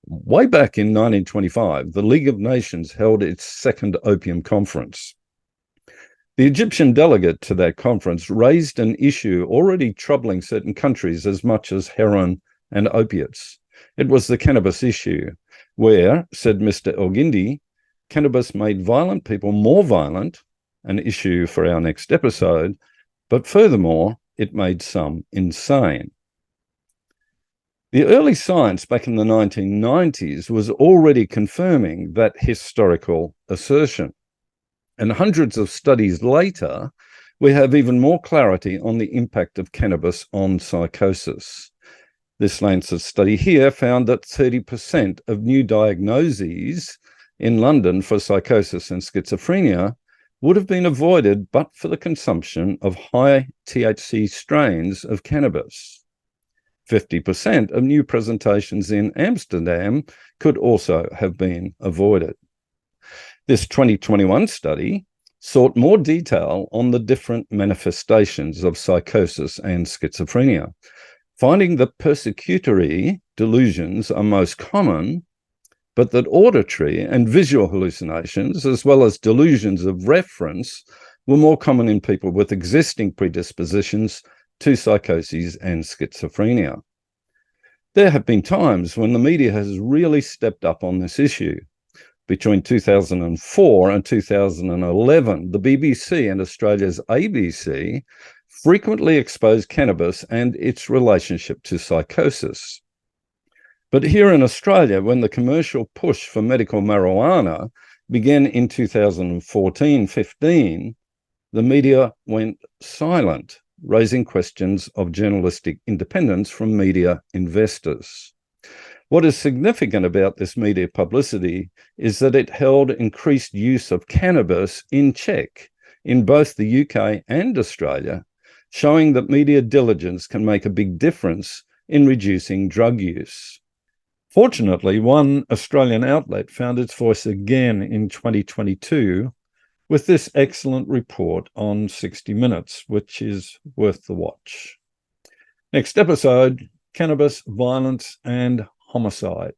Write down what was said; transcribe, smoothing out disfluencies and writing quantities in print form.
Way back in 1925, the League of Nations held its second opium conference. The Egyptian delegate to that conference raised an issue already troubling certain countries as much as heroin and opiates. It was the cannabis issue, where, said Mr. Elgindi, cannabis made violent people more violent, an issue for our next episode, but furthermore, it made some insane. The early science back in the 1990s was already confirming that historical assertion. And hundreds of studies later, we have even more clarity on the impact of cannabis on psychosis. This Lancet study here found that 30% of new diagnoses in London for psychosis and schizophrenia would have been avoided but for the consumption of high THC strains of cannabis. 50% of new presentations in Amsterdam could also have been avoided. This 2021 study sought more detail on the different manifestations of psychosis and schizophrenia, finding that persecutory delusions are most common, but that auditory and visual hallucinations, as well as delusions of reference, were more common in people with existing predispositions to psychoses and schizophrenia. There have been times when the media has really stepped up on this issue. Between 2004 and 2011, the BBC and Australia's ABC frequently exposed cannabis and its relationship to psychosis. But here in Australia, when the commercial push for medical marijuana began in 2014-15, the media went silent, raising questions of journalistic independence from media investors. What is significant about this media publicity is that it held increased use of cannabis in check in both the UK and Australia, showing that media diligence can make a big difference in reducing drug use. Fortunately, one Australian outlet found its voice again in 2022 with this excellent report on 60 Minutes, which is worth the watch. Next episode, cannabis, violence, and homicide.